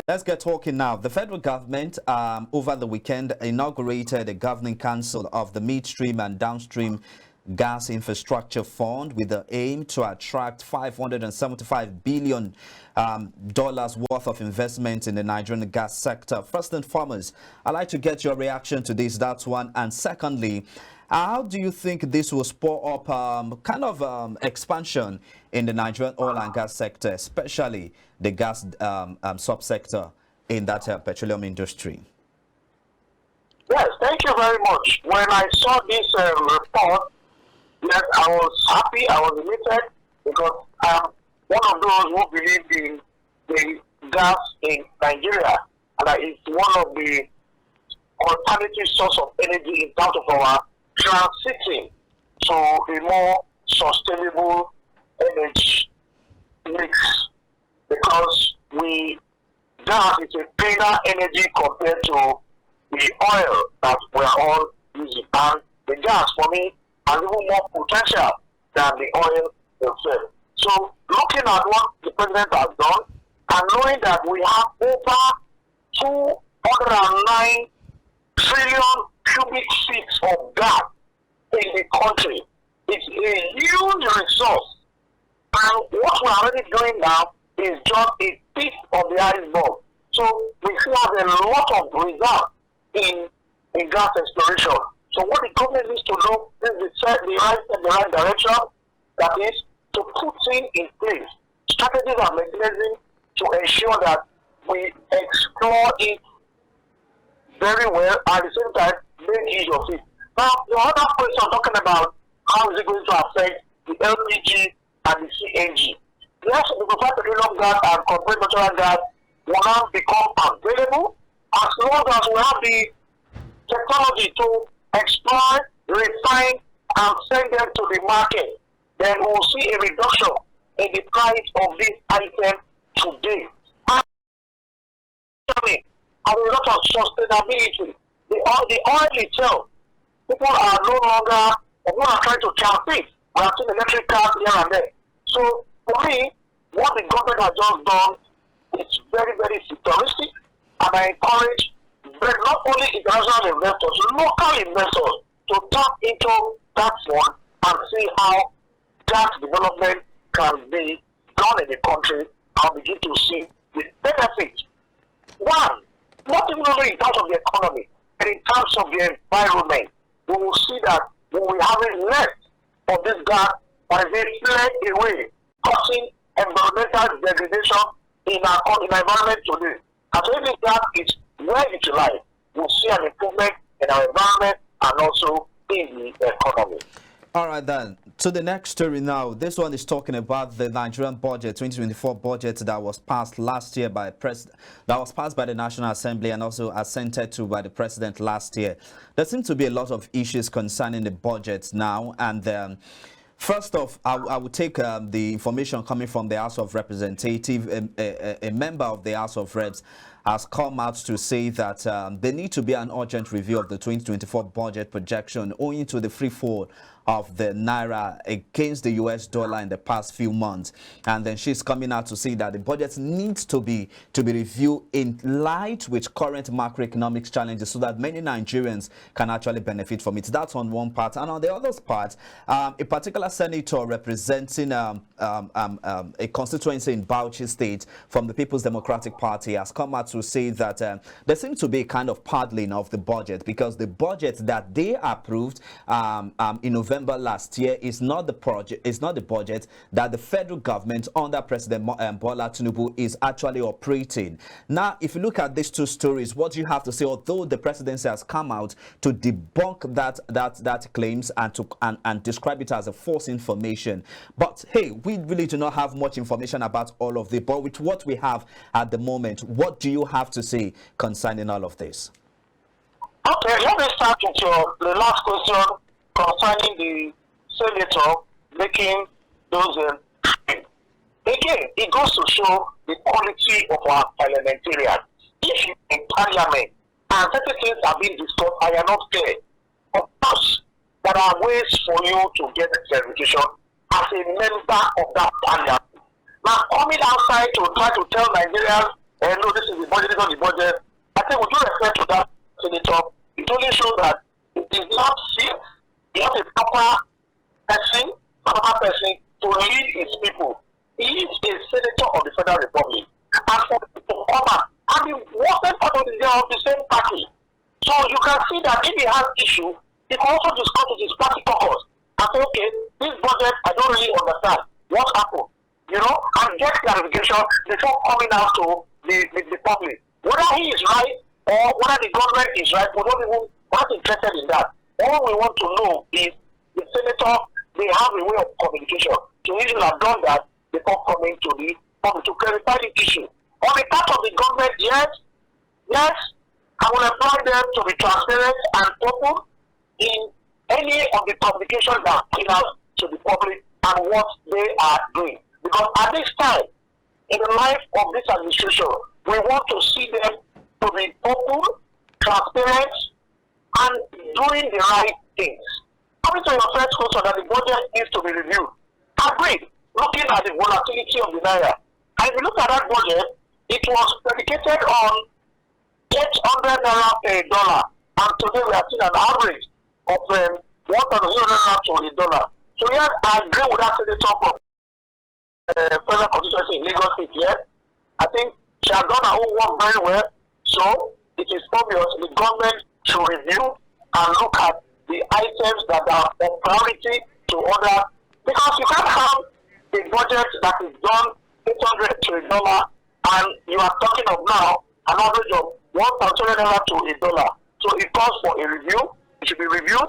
Let's get talking now. The federal government over the weekend inaugurated a governing council of the midstream and downstream gas infrastructure fund with the aim to attract $575 billion worth of investment in the Nigerian gas sector. First and foremost, I'd like to get your reaction to this. That's one. And secondly, how do you think this will spur up expansion in the Nigerian oil and gas sector, especially the gas subsector in that petroleum industry? Yes, thank you very much. When I saw this report, yes, I was happy, I was elated, because I'm one of those who believe in the gas in Nigeria, and that is one of the alternative source of energy in terms of our transiting to a more sustainable energy mix, because gas is a cleaner energy compared to the oil that we are all using, and the gas for me has even more potential than the oil itself. So looking at what the president has done and knowing that we have over 209 trillion cubic feet of gas in the country, it's a huge resource. And what we're already doing now is just a tip of the iceberg. So we still have a lot of reserve in gas exploration. So what the government needs to do is the right direction, that is to put in place strategies and mechanisms to ensure that we explore it very well, at the same time make use of it. Now, the other question talking about how is it going to affect the LPG and the CNG. Yes, the preferred petroleum gas and compressed natural gas will now become available as long as we have the technology to explore, refine, and send them to the market. Then we will see a reduction in the price of this item today. And a lot of sustainability. The oil itself, people are no longer, people are trying to transit. We have seen electric cars here and there. So for me, what the government has just done is very, very futuristic, and I encourage not only international investors, local investors to tap into that one and see how gas development can be done in the country and begin to see the benefits. One, not even only in terms of the economy, but in terms of the environment. We will see that we will have less of this gas as they fled away, causing environmental degradation in our environment today. And so if this gas is well utilized, we'll see an improvement in our environment and also in the economy. All right, then. To the next story now. This one is talking about the Nigerian budget, 2024 budget that was passed last year by the National Assembly and also assented to by the president last year. There seems to be a lot of issues concerning the budget now, and first off, I would take the information coming from the House of Representatives. A member of the House of Reps has come out to say that there need to be an urgent review of the 2024 budget projection owing to the free fall of the naira against the US dollar in the past few months. And then she's coming out to say that the budget needs to be reviewed in light with current macroeconomic challenges so that many Nigerians can actually benefit from it. That's on one part. And on the other part, a particular senator representing a constituency in Bauchi State from the People's Democratic Party has come out to say that there seems to be a kind of paddling of the budget, because the budget that they approved in November last year is not the budget that the federal government under President Bola Tinubu is actually operating. Now, if you look at these two stories, what you have to say, although the presidency has come out to debunk that claims and describe it as a false information, but hey, we really do not have much information about all of this. But with what we have at the moment, what do you have to say concerning all of this? Okay, let me start with the last question concerning the senator making those again, it goes to show the quality of our parliamentarians. If in parliament and certain things are being discussed, I am not clear. Of course, there are ways for you to get clarification as a member of that parliament. Now, coming outside to try to tell Nigerians no, this is the budget, this is not the budget. I think with due respect to that senator, it only shows that it is not fit, not a proper person to lead his people. He is a senator of the Federal Republic. And for to come out, and he wasn't part of the same party. So you can see that if he has issue, he can also discuss with his party caucus and say, okay, this budget, I don't really understand what happened, and get clarification before coming out to the public. Whether he is right or whether the government is right, we're not interested in that. All we want to know is the senator, they have a way of communication. So he should have done that before coming to the public to clarify the issue. On the part of the government, yes, I will employ them to be transparent and open in any of the communication that put out to the public and what they are doing. Because at this time, in the life of this administration, we want to see them to be open, transparent, and doing the right things. Coming to your first question that the budget needs to be reviewed. Agreed. Looking at the volatility of the naira. And if you look at that budget, it was predicated on 800 naira per dollar. And today we are seeing an average of 1,000 naira to the dollar. So yes, I agree with that senator from federal constituency in Lagos State. Yes, I think she has done her own work very well. So it is obvious the government should review and look at the items that are of priority to others. Because you can't have a budget that is done 800 to a dollar, and you are talking of now an average of 1,000 naira to a dollar. So it calls for a review. It should be reviewed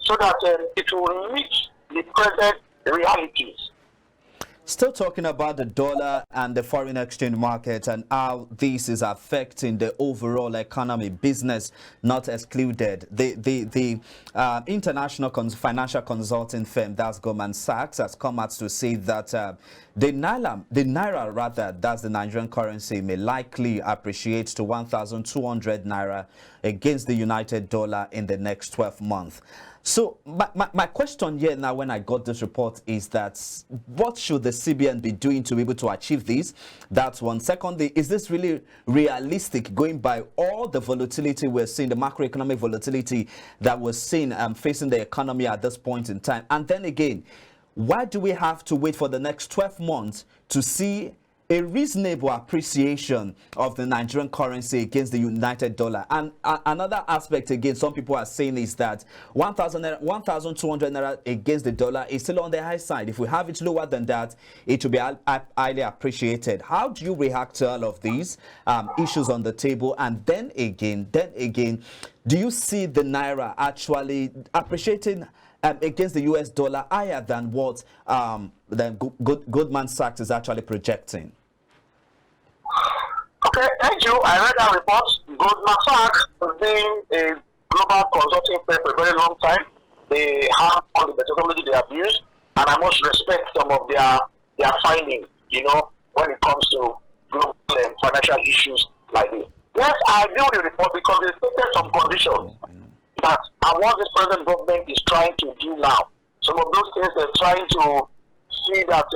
so that it will meet the present realities. Still talking about the dollar and the foreign exchange market and how this is affecting the overall economy, business not excluded. The international financial consulting firm, that's Goldman Sachs, has come out to say that the naira rather, that's the Nigerian currency, may likely appreciate to 1,200 naira against the United dollar in the next 12 months. So my question here now when I got this report is that what should the CBN be doing to be able to achieve this? That's one. Secondly, is this really realistic going by all the volatility we're seeing, the macroeconomic volatility that we're seeing facing the economy at this point in time? And then again, why do we have to wait for the next 12 months to see a reasonable appreciation of the Nigerian currency against the United dollar? And another aspect, again, some people are saying is that 1,200 naira against the dollar is still on the high side. If we have it lower than that, it will be highly appreciated. How do you react to all of these issues on the table? And then again, do you see the naira actually appreciating against the US dollar higher than what Goldman Sachs is actually projecting? Okay, thank you. I read that report. Goldman Sachs has been a global consulting firm for a very long time. They have all the methodology they have used, and I must respect some of their findings, when it comes to global and financial issues like this. Yes, I agree with the report because they stated some conditions that what this present government is trying to do now. Some of those things they're trying to see that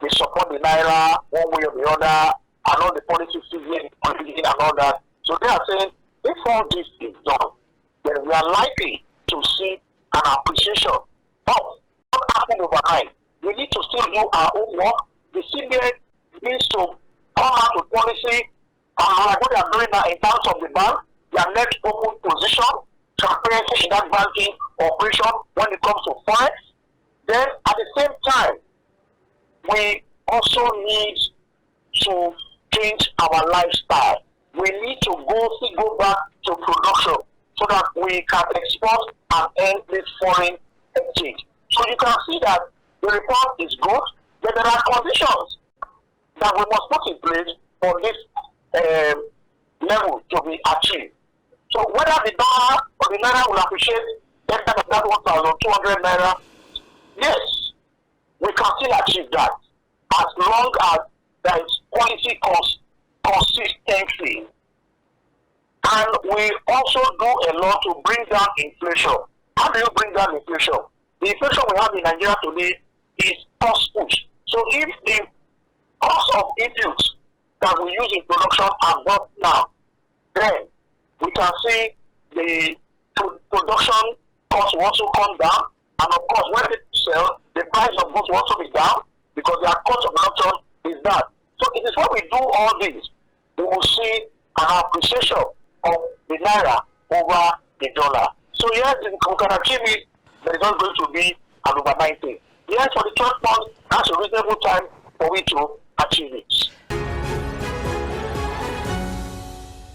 they support the naira one way or the other, and all the policies and all that. So they are saying if all this is done, then we are likely to see an appreciation. But not happen overnight. We need to still do our own work. The CBN needs to come out with policy, and what they are doing now in terms of the bank, their net open position, transparency in that banking operation when it comes to forex. Then at the same time, we also need to change our lifestyle. We need to go back to production so that we can export and earn this foreign exchange. So you can see that the report is good, but there are conditions that we must put in place for this level to be achieved. So whether the dollar or the naira will appreciate less than that 1,200 naira, yes, we can still achieve that as long as there is policy consistency. And we also do a lot to bring down inflation. How do you bring down inflation? The inflation we have in Nigeria today is cost push. So if the cost of inputs that we use in production are bought now, then we can see the production cost will also come down. And of course, when people sell, the price of goods will also be down because their cost of production is down. So it is when we do all this, we will see an appreciation of the naira over the dollar. So yes, if we can achieve it, there is not going to be an overnight thing. Yes, for the 12 months, that's a reasonable time for we to achieve it.